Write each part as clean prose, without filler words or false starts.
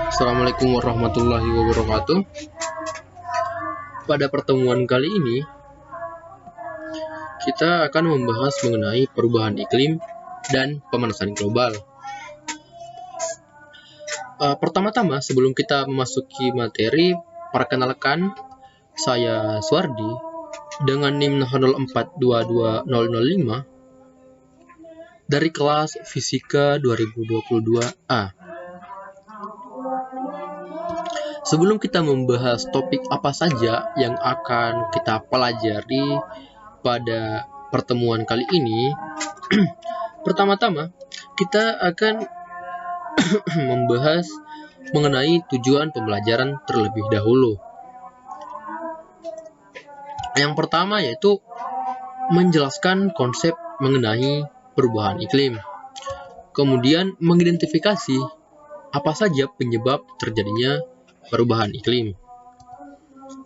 Assalamualaikum warahmatullahi wabarakatuh. Pada pertemuan kali ini, kita akan membahas mengenai perubahan iklim dan pemanasan global. Pertama-tama, sebelum kita memasuki materi, perkenalkan, saya Suardi dengan NIM 04222005 dari kelas Fisika 2022A. Sebelum kita membahas topik apa saja yang akan kita pelajari pada pertemuan kali ini, pertama-tama kita akan membahas mengenai tujuan pembelajaran terlebih dahulu. Yang pertama yaitu menjelaskan konsep mengenai perubahan iklim. Kemudian mengidentifikasi apa saja penyebab terjadinya perubahan iklim.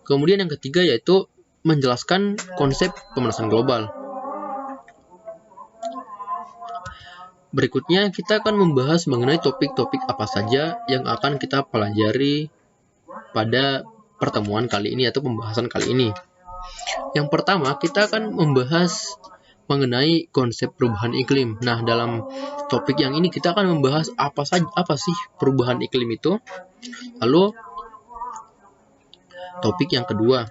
Kemudian yang ketiga yaitu menjelaskan konsep pemanasan global. Berikutnya kita akan membahas mengenai topik-topik apa saja yang akan kita pelajari pada pertemuan kali ini atau pembahasan kali ini. Yang pertama kita akan membahas mengenai konsep perubahan iklim. Nah, dalam topik yang ini kita akan membahas apa sih perubahan iklim itu. Lalu topik yang kedua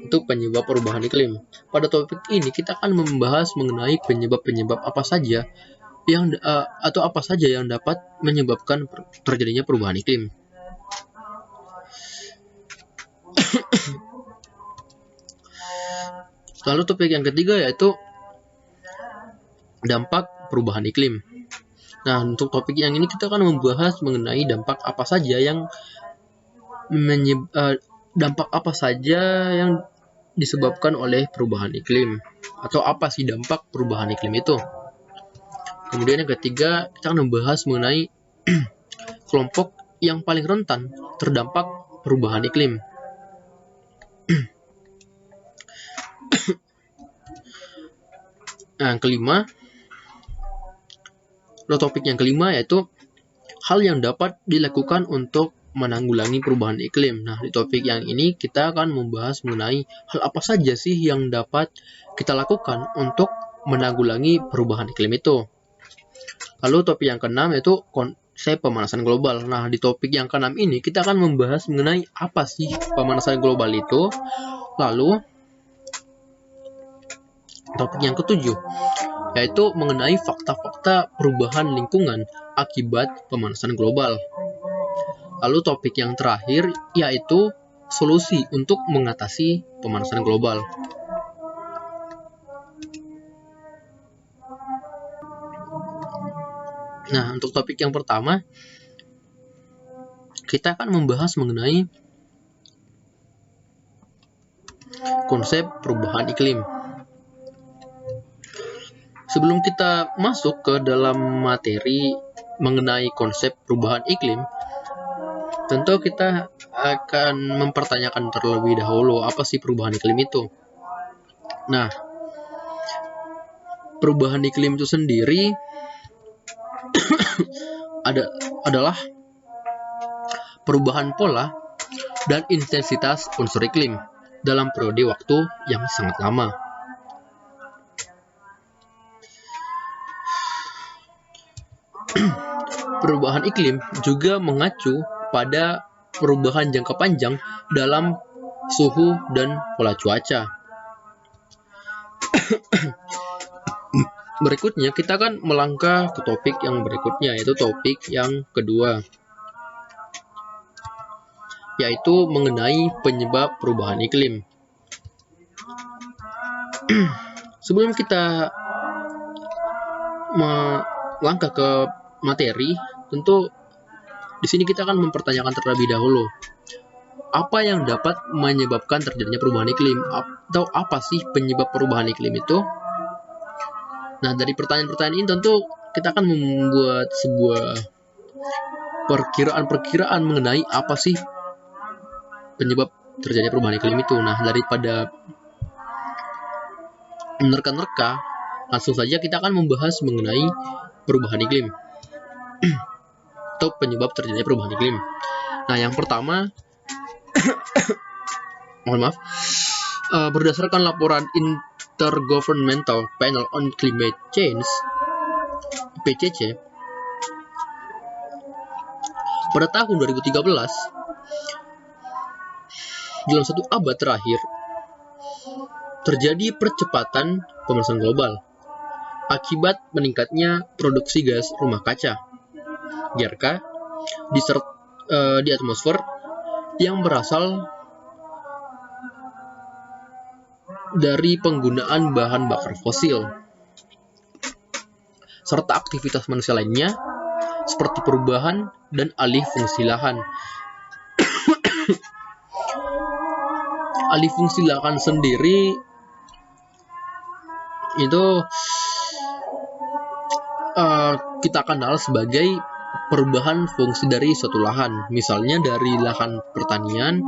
itu penyebab perubahan iklim. Pada topik ini kita akan membahas mengenai penyebab-penyebab apa saja yang atau apa saja yang dapat menyebabkan terjadinya perubahan iklim. Lalu topik yang ketiga yaitu dampak perubahan iklim. Nah, untuk topik yang ini kita akan membahas mengenai dampak apa saja yang disebabkan oleh perubahan iklim, atau apa sih dampak perubahan iklim itu. Kemudian yang ketiga kita akan membahas mengenai kelompok yang paling rentan terdampak perubahan iklim. Nah, topik yang kelima yaitu hal yang dapat dilakukan untuk menanggulangi perubahan iklim. Nah, di topik yang ini kita akan membahas mengenai hal apa saja sih yang dapat kita lakukan untuk menanggulangi perubahan iklim itu. Lalu topik yang keenam yaitu konsep pemanasan global. Nah, di topik yang keenam ini kita akan membahas mengenai apa sih pemanasan global itu. Lalu topik yang ketujuh yaitu mengenai fakta-fakta perubahan lingkungan akibat pemanasan global. Lalu topik yang terakhir yaitu solusi untuk mengatasi pemanasan global. Nah, untuk topik yang pertama kita akan membahas mengenai konsep perubahan iklim. Sebelum kita masuk ke dalam materi mengenai konsep perubahan iklim, tentu kita akan mempertanyakan terlebih dahulu apa sih perubahan iklim itu. Nah, perubahan iklim itu sendiri adalah perubahan pola dan intensitas unsur iklim dalam periode waktu yang sangat lama. Perubahan iklim juga mengacu pada perubahan jangka panjang dalam suhu dan pola cuaca. Berikutnya kita akan melangkah ke topik yang berikutnya, yaitu topik yang kedua, yaitu mengenai penyebab perubahan iklim. Sebelum kita melangkah ke materi, tentu di sini kita akan mempertanyakan terlebih dahulu apa yang dapat menyebabkan terjadinya perubahan iklim, atau apa sih penyebab perubahan iklim itu. Nah, dari pertanyaan-pertanyaan ini tentu kita akan membuat sebuah perkiraan mengenai apa sih penyebab terjadinya perubahan iklim itu. Nah, daripada menerka-nerka, langsung saja kita akan membahas mengenai perubahan iklim. atau penyebab terjadinya perubahan iklim. Nah, yang pertama, mohon maaf, berdasarkan laporan Intergovernmental Panel on Climate Change (IPCC) pada tahun 2013, dalam satu abad terakhir terjadi percepatan pemanasan global akibat meningkatnya produksi gas rumah kaca (GRK) di atmosfer yang berasal dari penggunaan bahan bakar fosil serta aktivitas manusia lainnya seperti perubahan dan alih fungsi lahan. Alih fungsi lahan sendiri itu kita kenal sebagai perubahan fungsi dari suatu lahan. Misalnya dari lahan pertanian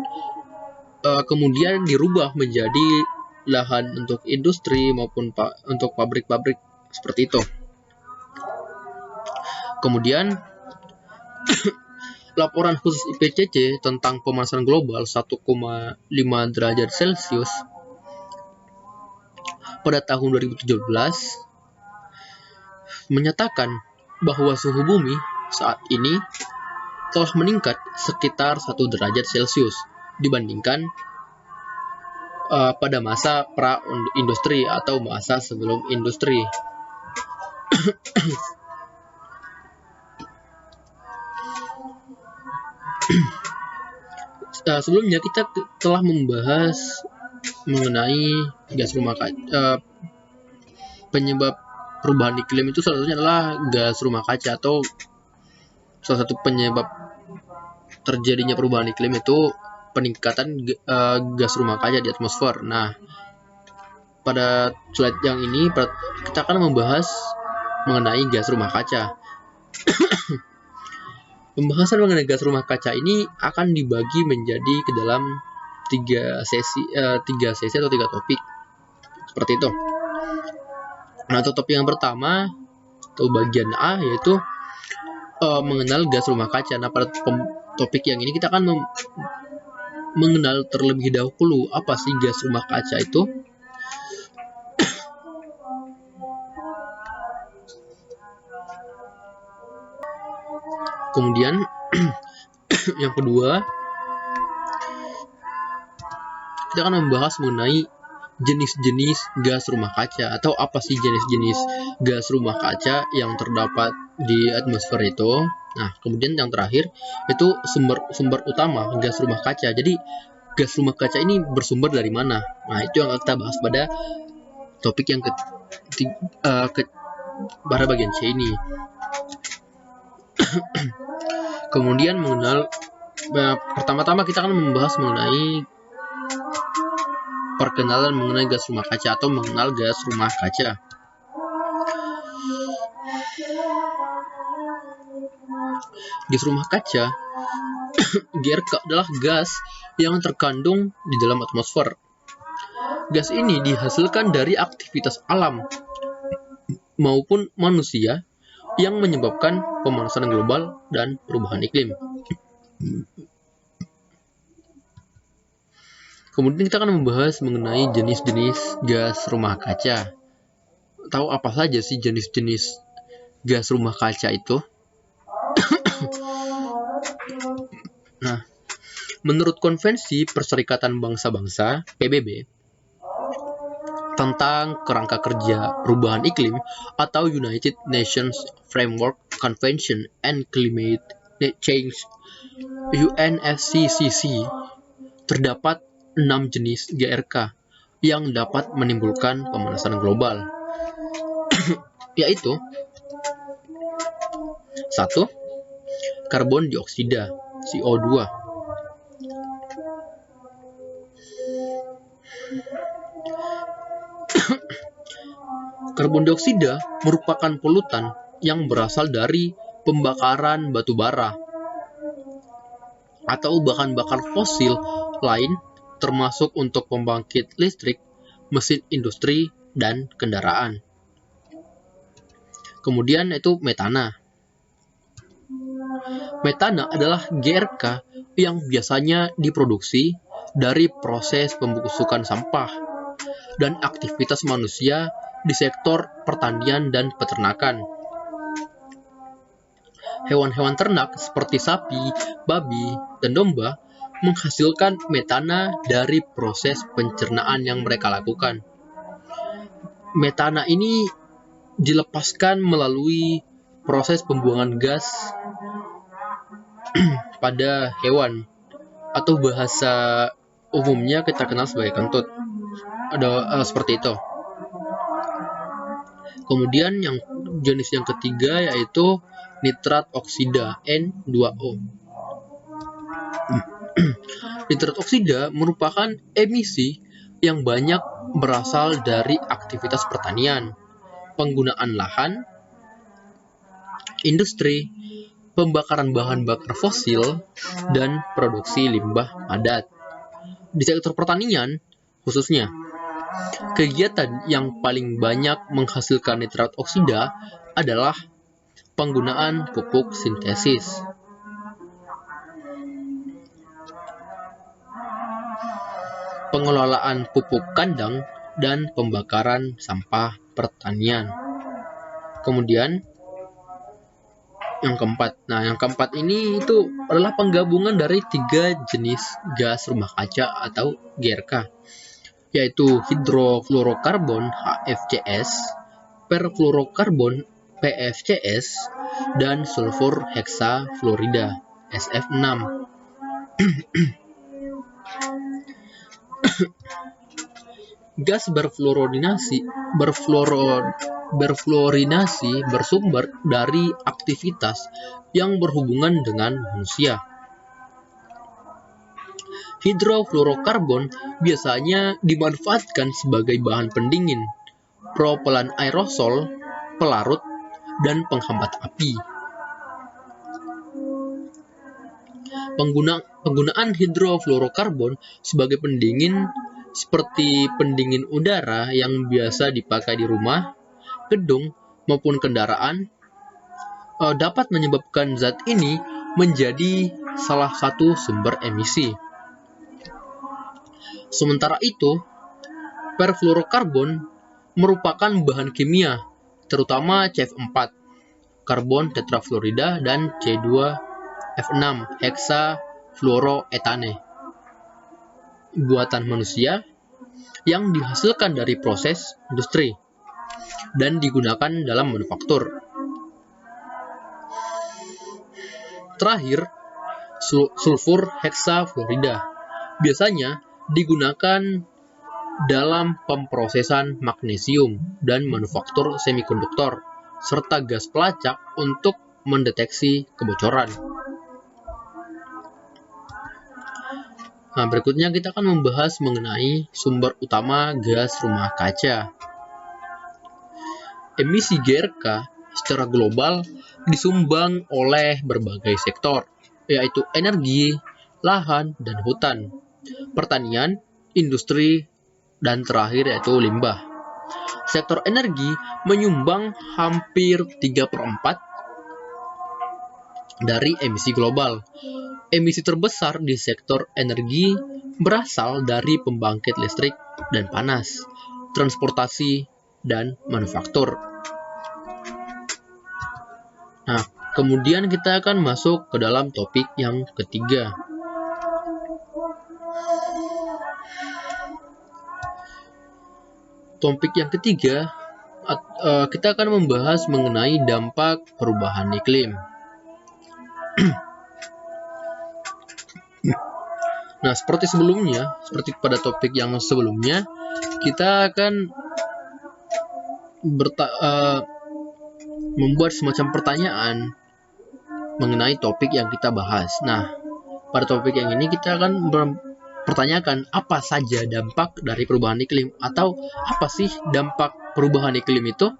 kemudian dirubah menjadi lahan untuk industri maupun untuk pabrik-pabrik seperti itu. Kemudian laporan khusus IPCC tentang pemanasan global 1,5 derajat Celcius pada tahun 2017 menyatakan bahwa suhu bumi saat ini telah meningkat sekitar 1 derajat Celcius dibandingkan pada masa pra-industri atau masa sebelum industri. Sebelumnya kita telah membahas mengenai gas rumah kaca. Penyebab perubahan iklim itu salah satunya adalah gas rumah kaca, atau salah satu penyebab terjadinya perubahan iklim itu peningkatan gas rumah kaca di atmosfer. Nah, pada slide yang ini kita akan membahas mengenai gas rumah kaca. Pembahasan mengenai gas rumah kaca ini akan dibagi menjadi ke dalam 3 sesi atau 3 topik seperti itu. Nah, untuk topik yang pertama atau bagian A yaitu mengenal gas rumah kaca. Nah, pada topik yang ini kita akan mengenal terlebih dahulu apa sih gas rumah kaca itu. Kemudian yang kedua, kita akan membahas mengenai jenis-jenis gas rumah kaca, atau apa sih jenis-jenis gas rumah kaca yang terdapat di atmosfer itu. Nah, kemudian yang terakhir itu sumber utama gas rumah kaca. Jadi gas rumah kaca ini bersumber dari mana? Nah, itu yang kita bahas pada topik yang pada bagian C ini. Kemudian pertama-tama kita akan membahas mengenai perkenalan mengenai gas rumah kaca atau mengenal gas rumah kaca. Gas rumah kaca GRK adalah gas yang terkandung di dalam atmosfer. Gas ini dihasilkan dari aktivitas alam maupun manusia yang menyebabkan pemanasan global dan perubahan iklim. Kemudian kita akan membahas mengenai jenis-jenis gas rumah kaca. Tahu apa saja sih jenis-jenis gas rumah kaca itu? Nah, menurut Konvensi Perserikatan Bangsa-Bangsa (PBB) tentang kerangka kerja perubahan iklim atau United Nations Framework Convention on Climate Change (UNFCCC), terdapat 6 jenis GRK yang dapat menimbulkan pemanasan global, yaitu 1. Karbon dioksida (CO2). Karbon dioksida merupakan polutan yang berasal dari pembakaran batu bara atau bahan bakar fosil lain, termasuk untuk pembangkit listrik, mesin industri, dan kendaraan. Kemudian itu metana. Metana adalah GRK yang biasanya diproduksi dari proses pembusukan sampah dan aktivitas manusia di sektor pertanian dan peternakan. Hewan-hewan ternak seperti sapi, babi, dan domba menghasilkan metana dari proses pencernaan yang mereka lakukan. Metana ini dilepaskan melalui proses pembuangan gas pada hewan, atau bahasa umumnya kita kenal sebagai kentut. Ada seperti itu. Kemudian yang jenis yang ketiga yaitu nitrat oksida N2O. Nitrat oksida merupakan emisi yang banyak berasal dari aktivitas pertanian, penggunaan lahan, industri, pembakaran bahan bakar fosil, dan produksi limbah padat. Di sektor pertanian, khususnya, kegiatan yang paling banyak menghasilkan nitrat oksida adalah penggunaan pupuk sintesis. Pengelolaan pupuk kandang dan pembakaran sampah pertanian. Kemudian yang keempat. Nah, yang keempat ini itu adalah penggabungan dari 3 jenis gas rumah kaca atau GRK, yaitu hidrofluorokarbon HFCS, perfluorokarbon PFCS, dan sulfur heksafluorida SF6. Gas berfluorinasi bersumber dari aktivitas yang berhubungan dengan manusia. Hidrofluorokarbon biasanya dimanfaatkan sebagai bahan pendingin, propelan aerosol, pelarut, dan penghambat api. Penggunaan hidrofluorokarbon sebagai pendingin seperti pendingin udara yang biasa dipakai di rumah, gedung, maupun kendaraan dapat menyebabkan zat ini menjadi salah satu sumber emisi. Sementara itu, perfluorokarbon merupakan bahan kimia, terutama CF4, karbon tetrafluorida, dan C2F6, heksafluoroetane, buatan manusia yang dihasilkan dari proses industri dan digunakan dalam manufaktur. Terakhir, sulfur heksafluorida biasanya digunakan dalam pemrosesan magnesium dan manufaktur semikonduktor, serta gas pelacak untuk mendeteksi kebocoran. Nah, berikutnya kita akan membahas mengenai sumber utama gas rumah kaca. Emisi GRK secara global disumbang oleh berbagai sektor, yaitu energi, lahan, dan hutan, pertanian, industri, dan terakhir yaitu limbah. Sektor energi menyumbang hampir 3/4 dari emisi global. Emisi terbesar di sektor energi berasal dari pembangkit listrik dan panas, transportasi, dan manufaktur. Nah, kemudian kita akan masuk ke dalam topik yang ketiga. Topik yang ketiga, kita akan membahas mengenai dampak perubahan iklim. Nah, seperti pada topik yang sebelumnya, kita akan membuat semacam pertanyaan mengenai topik yang kita bahas. Nah, pada topik yang ini kita akan mempertanyakan apa saja dampak dari perubahan iklim, atau apa sih dampak perubahan iklim itu.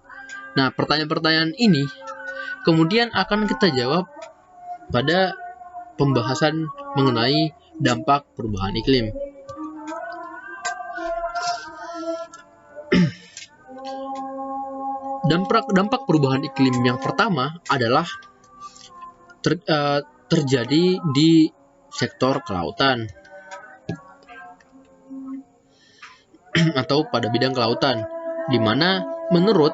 Nah, pertanyaan-pertanyaan ini kemudian akan kita jawab pada pembahasan mengenai dampak perubahan iklim. Dampak perubahan iklim yang pertama adalah terjadi di sektor kelautan atau pada bidang kelautan, di mana menurut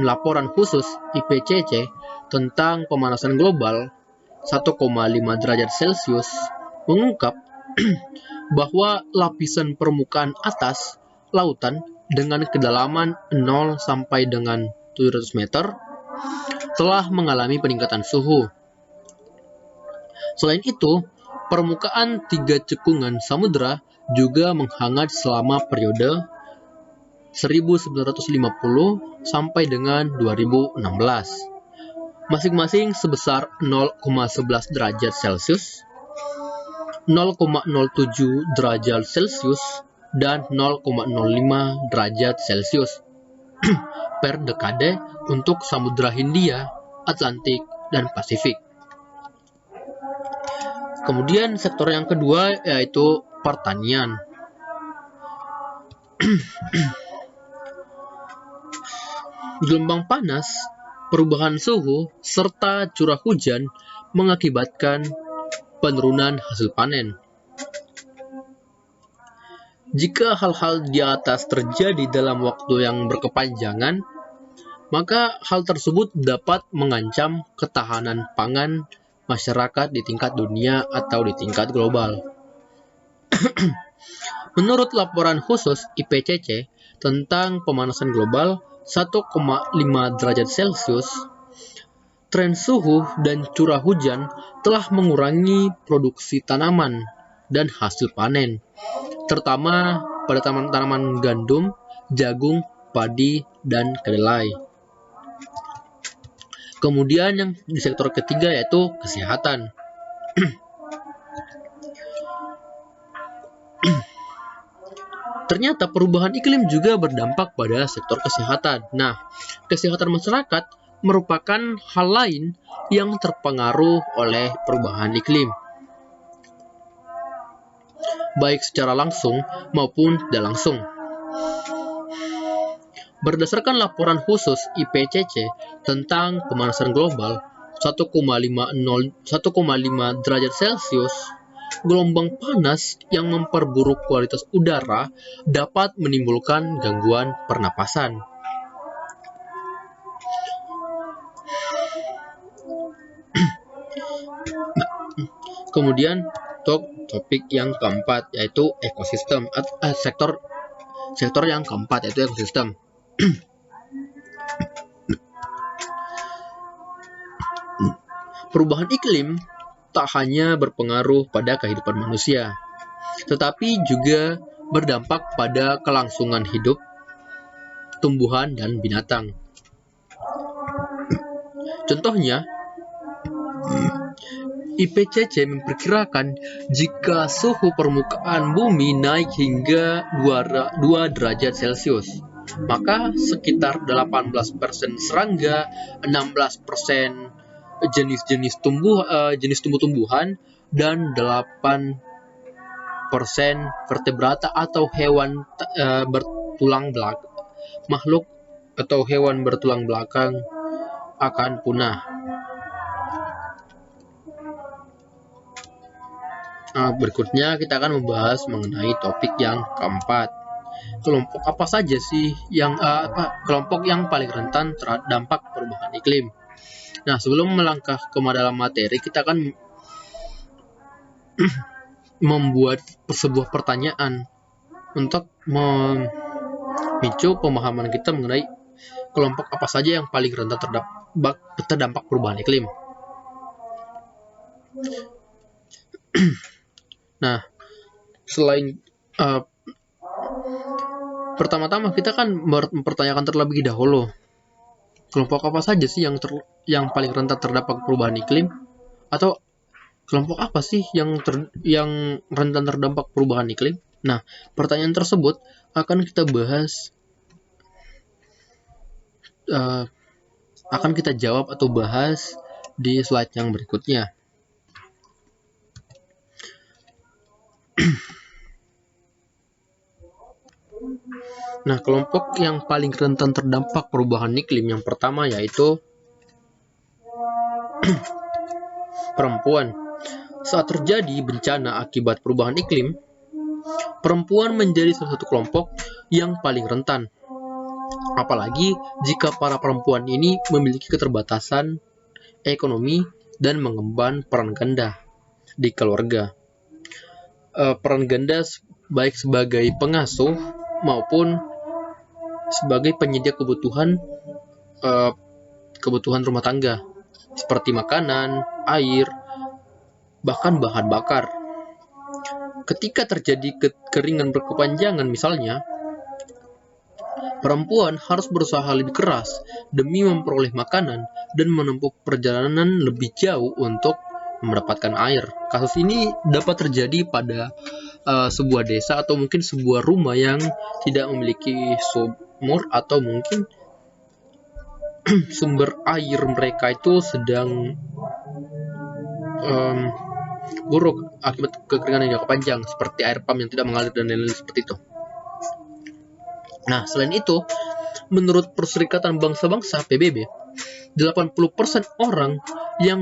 laporan khusus IPCC tentang pemanasan global 1,5 derajat Celcius mengungkap bahwa lapisan permukaan atas lautan dengan kedalaman 0 sampai dengan 700 meter telah mengalami peningkatan suhu. Selain itu, permukaan 3 cekungan samudra juga menghangat selama periode 1950 sampai dengan 2016, masing-masing sebesar 0,11 derajat Celcius, 0,07 derajat Celcius, dan 0,05 derajat Celcius per dekade untuk Samudra Hindia, Atlantik, dan Pasifik. Kemudian sektor yang kedua yaitu pertanian. Gelombang panas, perubahan suhu, serta curah hujan mengakibatkan penurunan hasil panen. Jika hal-hal di atas terjadi dalam waktu yang berkepanjangan, maka hal tersebut dapat mengancam ketahanan pangan masyarakat di tingkat dunia atau di tingkat global. Menurut laporan khusus IPCC tentang pemanasan global 1,5 derajat Celcius, tren suhu dan curah hujan telah mengurangi produksi tanaman dan hasil panen, terutama pada tanaman gandum, jagung, padi, dan kedelai. Kemudian yang di sektor ketiga yaitu kesehatan. Ternyata perubahan iklim juga berdampak pada sektor kesehatan. Nah, kesehatan masyarakat merupakan hal lain yang terpengaruh oleh perubahan iklim, baik secara langsung maupun tidak langsung. Berdasarkan laporan khusus IPCC tentang pemanasan global 1,5 derajat Celcius, gelombang panas yang memperburuk kualitas udara dapat menimbulkan gangguan pernapasan. Kemudian topik yang keempat yaitu ekosistem, sektor yang keempat yaitu ekosistem. Perubahan iklim tak hanya berpengaruh pada kehidupan manusia, tetapi juga berdampak pada kelangsungan hidup tumbuhan dan binatang. Contohnya, IPCC memperkirakan jika suhu permukaan bumi naik hingga 2 derajat Celcius, maka sekitar 18% serangga, 16% jenis tumbuh-tumbuhan, dan 8% vertebrata atau hewan bertulang belakang, makhluk atau hewan bertulang belakang akan punah. Berikutnya kita akan membahas mengenai topik yang keempat. Kelompok apa saja sih kelompok yang paling rentan terhadap dampak perubahan iklim? Nah, sebelum melangkah ke dalam materi, kita akan membuat sebuah pertanyaan untuk memicu pemahaman kita mengenai kelompok apa saja yang paling rentan terdampak perubahan iklim. Nah, selain pertama-tama kita kan mempertanyakan terlebih dahulu kelompok apa saja sih yang paling rentan terdapat perubahan iklim, atau kelompok apa sih yang rentan terdampak perubahan iklim. Nah, pertanyaan tersebut akan kita bahas, akan kita jawab atau bahas di slide yang berikutnya. Nah, kelompok yang paling rentan terdampak perubahan iklim yang pertama yaitu perempuan. Saat terjadi bencana akibat perubahan iklim, perempuan menjadi salah satu kelompok yang paling rentan. Apalagi jika para perempuan ini memiliki keterbatasan ekonomi dan mengemban peran ganda di keluarga. Peran ganda baik sebagai pengasuh maupun sebagai penyedia kebutuhan rumah tangga seperti makanan, air, bahkan bahan bakar. Ketika terjadi kekeringan berkepanjangan misalnya, perempuan harus berusaha lebih keras demi memperoleh makanan dan menempuh perjalanan lebih jauh untuk mendapatkan air. Kasus ini dapat terjadi pada sebuah desa atau mungkin sebuah rumah yang tidak memiliki sumur atau mungkin sumber air mereka itu sedang buruk akibat kekeringan yang jangka panjang seperti air pump yang tidak mengalir dan lain-lain seperti itu. Nah, selain itu, menurut Perserikatan Bangsa-Bangsa PBB, 80% orang yang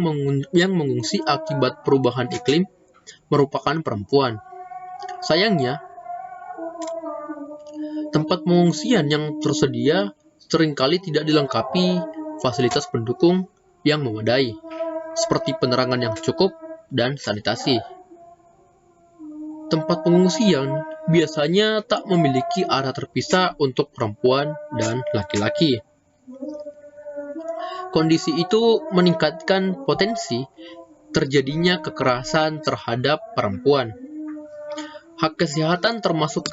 mengungsi akibat perubahan iklim merupakan perempuan. Sayangnya, tempat pengungsian yang tersedia seringkali tidak dilengkapi fasilitas pendukung yang memadai, seperti penerangan yang cukup dan sanitasi. Tempat pengungsian biasanya tak memiliki area terpisah untuk perempuan dan laki-laki. Kondisi itu meningkatkan potensi terjadinya kekerasan terhadap perempuan. Hak kesehatan termasuk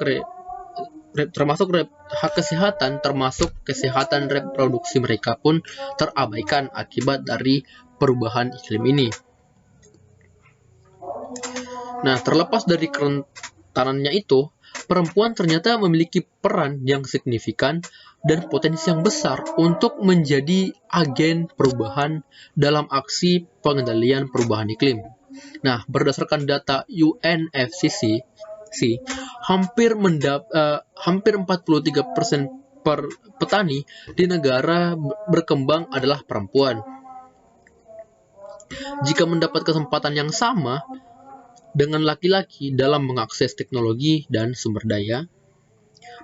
kesehatan reproduksi mereka pun terabaikan akibat dari perubahan iklim ini. Nah, terlepas dari kerentanannya itu, perempuan ternyata memiliki peran yang signifikan dan potensi yang besar untuk menjadi agen perubahan dalam aksi pengendalian perubahan iklim. Nah, berdasarkan data UNFCCC, hampir 43% petani di negara berkembang adalah perempuan. Jika mendapat kesempatan yang sama dengan laki-laki dalam mengakses teknologi dan sumber daya,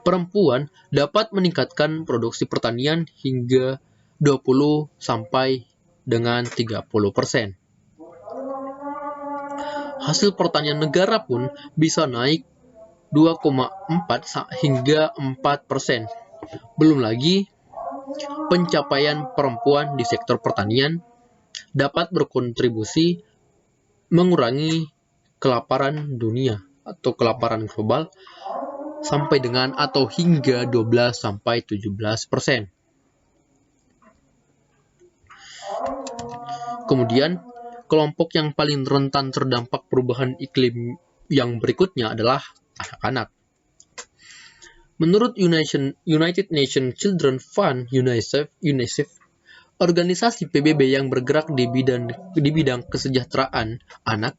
perempuan dapat meningkatkan produksi pertanian hingga 20 sampai dengan 30%. Hasil pertanian negara pun bisa naik 2,4 hingga 4%. Belum lagi, pencapaian perempuan di sektor pertanian dapat berkontribusi mengurangi kelaparan dunia atau kelaparan global sampai dengan atau hingga 12 sampai 17%. Kemudian, kelompok yang paling rentan terdampak perubahan iklim yang berikutnya adalah anak-anak. Menurut United Nations Children Fund UNICEF, organisasi PBB yang bergerak di bidang kesejahteraan anak,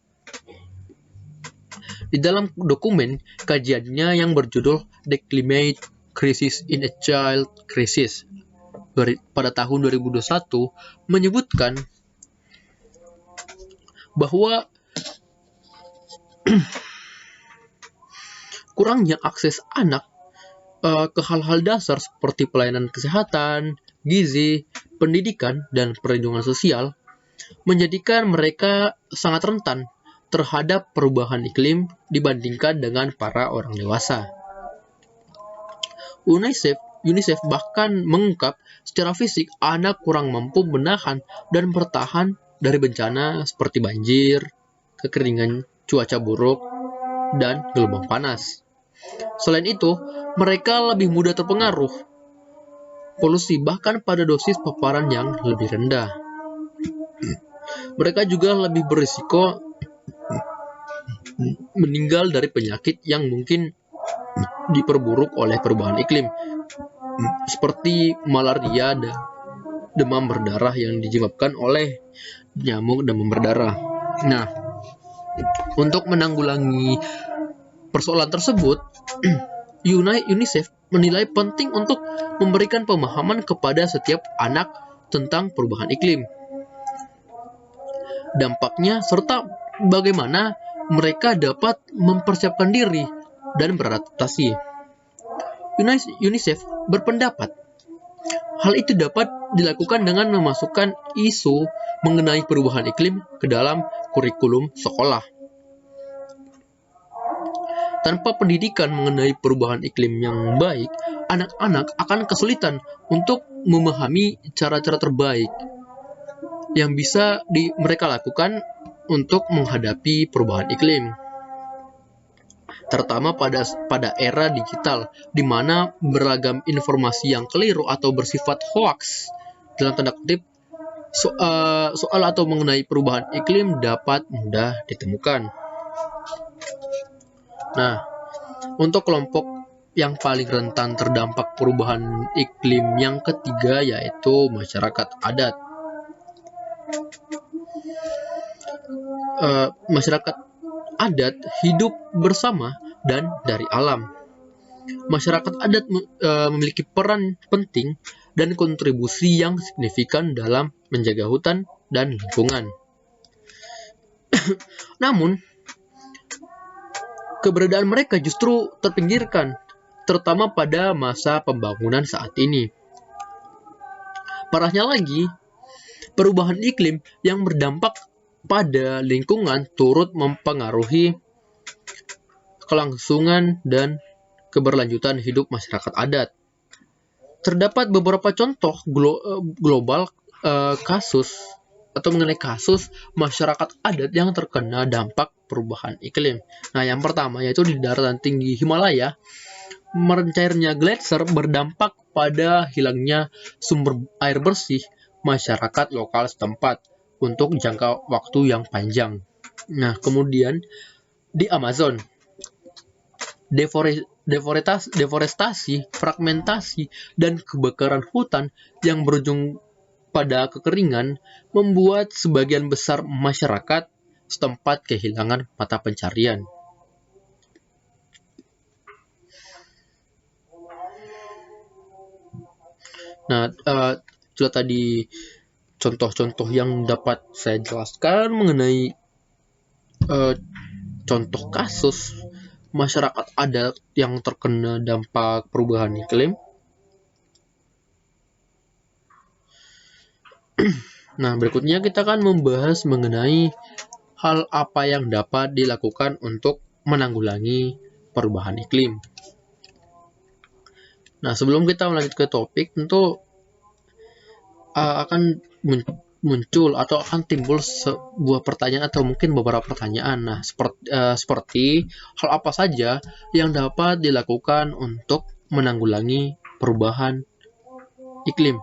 di dalam dokumen kajiannya yang berjudul The Climate Crisis in a Child Crisis pada tahun 2021 menyebutkan bahwa kurangnya akses anak ke hal-hal dasar seperti pelayanan kesehatan, gizi, pendidikan, dan perlindungan sosial menjadikan mereka sangat rentan terhadap perubahan iklim dibandingkan dengan para orang dewasa. UNICEF bahkan mengungkap secara fisik anak kurang mampu menahan dan bertahan dari bencana seperti banjir, kekeringan, cuaca buruk, dan gelombang panas. Selain itu, mereka lebih mudah terpengaruh polusi bahkan pada dosis paparan yang lebih rendah. Mereka juga lebih berisiko meninggal dari penyakit yang mungkin diperburuk oleh perubahan iklim, seperti malaria dan demam berdarah yang disebabkan oleh nyamuk demam berdarah. Nah, untuk menanggulangi persoalan tersebut, UNICEF menilai penting untuk memberikan pemahaman kepada setiap anak tentang perubahan iklim. dampaknya, serta bagaimana mereka dapat mempersiapkan diri dan beradaptasi. UNICEF berpendapat hal itu dapat dilakukan dengan memasukkan isu mengenai perubahan iklim ke dalam kurikulum sekolah. Tanpa pendidikan mengenai perubahan iklim yang baik, anak-anak akan kesulitan untuk memahami cara-cara terbaik yang bisa mereka lakukan untuk menghadapi perubahan iklim. Terutama pada era digital, di mana beragam informasi yang keliru atau bersifat hoax, dalam tanda kutip, soal atau mengenai perubahan iklim dapat mudah ditemukan. Nah, untuk kelompok yang paling rentan terdampak perubahan iklim yang ketiga yaitu masyarakat adat. Masyarakat adat hidup bersama dan dari alam. Masyarakat adat memiliki peran penting dan kontribusi yang signifikan dalam menjaga hutan dan lingkungan. Namun, keberadaan mereka justru terpinggirkan, terutama pada masa pembangunan saat ini. Parahnya lagi, perubahan iklim yang berdampak pada lingkungan turut mempengaruhi kelangsungan dan keberlanjutan hidup masyarakat adat. Terdapat beberapa contoh global kasus atau mengenai kasus masyarakat adat yang terkena dampak perubahan iklim. Nah, yang pertama yaitu di daratan tinggi Himalaya, mencairnya gletser berdampak pada hilangnya sumber air bersih masyarakat lokal setempat untuk jangka waktu yang panjang. Nah, kemudian di Amazon, deforestasi, fragmentasi, dan kebakaran hutan yang berujung pada kekeringan membuat sebagian besar masyarakat setempat kehilangan mata pencarian. Nah, itu tadi contoh-contoh yang dapat saya jelaskan mengenai contoh kasus masyarakat adat yang terkena dampak perubahan iklim. Nah, berikutnya kita akan membahas mengenai hal apa yang dapat dilakukan untuk menanggulangi perubahan iklim. Nah, sebelum kita lanjut ke topik, tentu akan muncul atau akan timbul sebuah pertanyaan atau mungkin beberapa pertanyaan. Nah, seperti hal apa saja yang dapat dilakukan untuk menanggulangi perubahan iklim.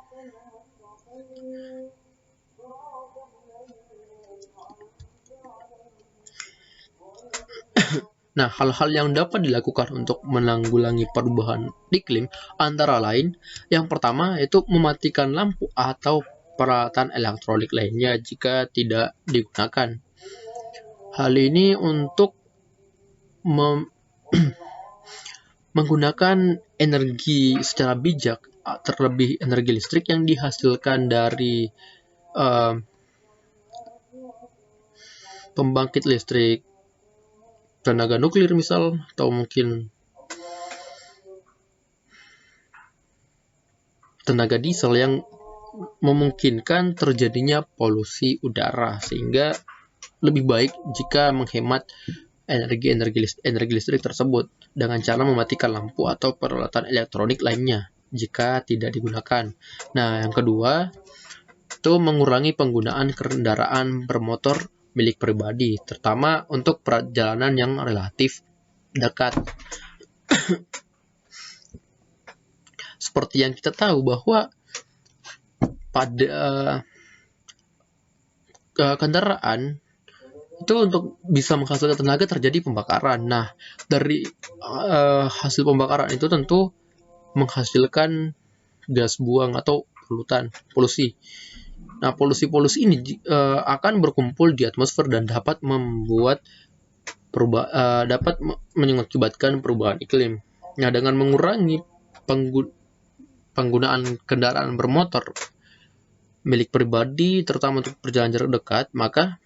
Nah, hal-hal yang dapat dilakukan untuk menanggulangi perubahan iklim antara lain, yang pertama yaitu mematikan lampu atau peralatan elektronik lainnya jika tidak digunakan. Hal ini untuk menggunakan energi secara bijak, terlebih energi listrik yang dihasilkan dari pembangkit listrik tenaga nuklir misal, atau mungkin tenaga diesel yang memungkinkan terjadinya polusi udara, sehingga lebih baik jika menghemat energi listrik tersebut dengan cara mematikan lampu atau peralatan elektronik lainnya jika tidak digunakan. Nah, yang kedua itu mengurangi penggunaan kendaraan bermotor milik pribadi, terutama untuk perjalanan yang relatif dekat. Seperti yang kita tahu bahwa pada kendaraan itu untuk bisa menghasilkan tenaga terjadi pembakaran. Nah, dari hasil pembakaran itu tentu menghasilkan gas buang atau polusi. Nah, polusi ini akan berkumpul di atmosfer dan dapat mengakibatkan perubahan iklim. Nah, dengan mengurangi penggunaan kendaraan bermotor milik pribadi, terutama untuk perjalanan jarak dekat, maka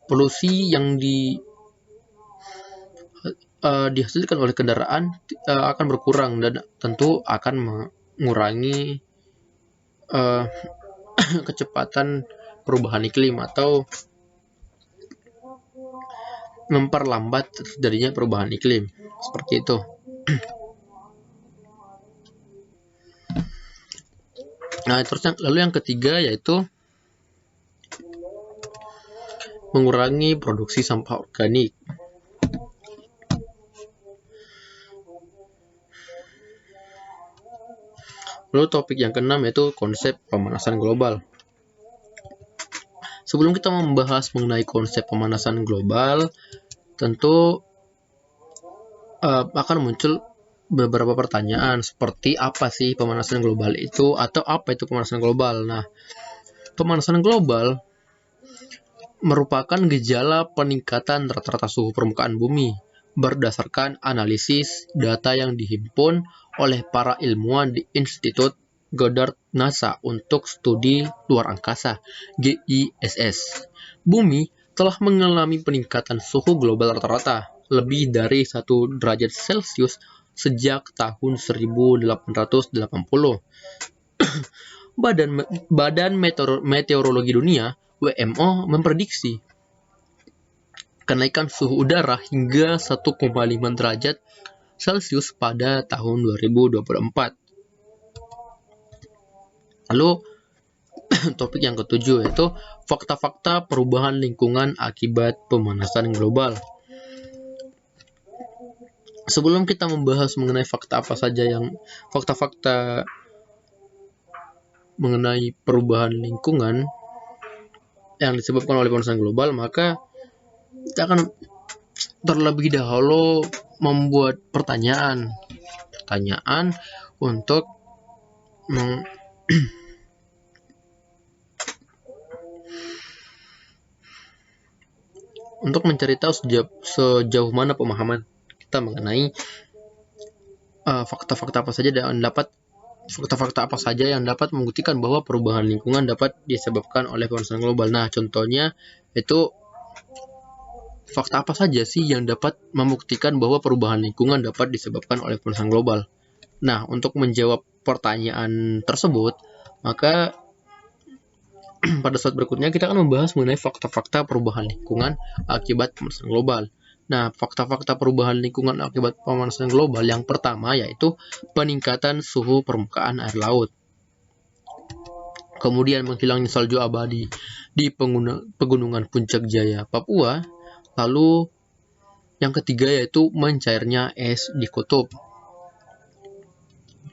polusi yang dihasilkan oleh kendaraan akan berkurang dan tentu akan mengurangi kecepatan perubahan iklim atau memperlambat terjadinya perubahan iklim, seperti itu. Nah, terus lalu yang ketiga yaitu mengurangi produksi sampah organik. Lalu topik yang keenam yaitu konsep pemanasan global. Sebelum kita membahas mengenai konsep pemanasan global, tentu akan muncul beberapa pertanyaan seperti apa sih pemanasan global itu, atau apa itu pemanasan global. Nah, pemanasan global merupakan gejala peningkatan rata-rata suhu permukaan bumi berdasarkan analisis data yang dihimpun oleh para ilmuwan di Institut Goddard NASA untuk Studi Luar Angkasa (GISS). Bumi telah mengalami peningkatan suhu global rata-rata lebih dari 1 derajat Celcius sejak tahun 1880. Badan Meteorologi Dunia (WMO) memprediksi kenaikan suhu udara hingga 1,5 derajat Celcius pada tahun 2024. Lalu topik yang ketujuh yaitu fakta-fakta perubahan lingkungan akibat pemanasan global. Sebelum kita membahas mengenai fakta-fakta mengenai perubahan lingkungan yang disebabkan oleh pemanasan global, maka kita akan terlebih dahulu membuat pertanyaan untuk untuk mencari tahu sejauh mana pemahaman kita mengenai fakta-fakta apa saja yang dapat membuktikan bahwa perubahan lingkungan dapat disebabkan oleh pemanasan global. Nah, contohnya itu fakta apa saja sih yang dapat membuktikan bahwa perubahan lingkungan dapat disebabkan oleh pemanasan global. Nah, untuk menjawab pertanyaan tersebut, maka pada saat berikutnya kita akan membahas mengenai fakta-fakta perubahan lingkungan akibat pemanasan global. Nah, fakta-fakta perubahan lingkungan akibat pemanasan global yang pertama yaitu peningkatan suhu permukaan air laut. Kemudian menghilangnya salju abadi di pegunungan Puncak Jaya, Papua. Lalu yang ketiga yaitu mencairnya es di kutub.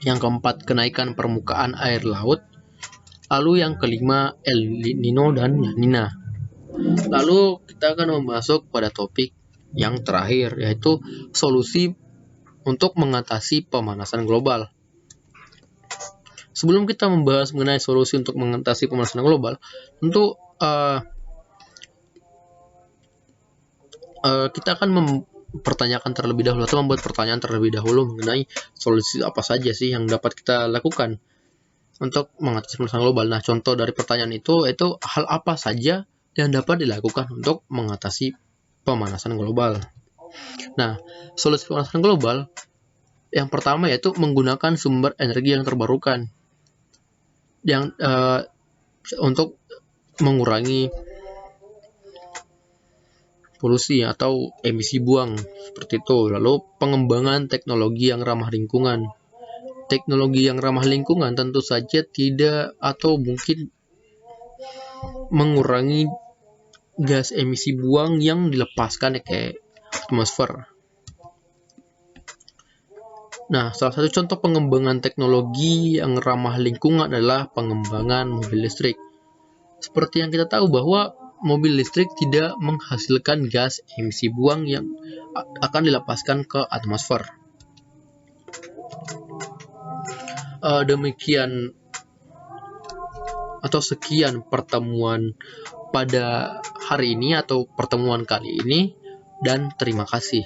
Yang keempat, kenaikan permukaan air laut. Lalu yang kelima, El Nino dan La Nina. Lalu kita akan masuk pada topik yang terakhir, yaitu solusi untuk mengatasi pemanasan global. Sebelum kita membahas mengenai solusi untuk mengatasi pemanasan global, tentu kita akan mempertanyakan terlebih dahulu atau membuat pertanyaan terlebih dahulu mengenai solusi apa saja sih yang dapat kita lakukan untuk mengatasi pemanasan global. Nah, contoh dari pertanyaan itu hal apa saja yang dapat dilakukan untuk mengatasi pemanasan global. Nah, solusi pemanasan global yang pertama yaitu menggunakan sumber energi yang terbarukan yang untuk mengurangi polusi atau emisi buang seperti itu. Lalu pengembangan teknologi yang ramah lingkungan. Teknologi yang ramah lingkungan tentu saja tidak atau mungkin mengurangi gas emisi buang yang dilepaskan ke atmosfer. Nah, salah satu contoh pengembangan teknologi yang ramah lingkungan adalah pengembangan mobil listrik. Seperti yang kita tahu bahwa mobil listrik tidak menghasilkan gas emisi buang yang akan dilepaskan ke atmosfer. Demikian atau sekian pertemuan pada hari ini atau pertemuan kali ini, dan terima kasih.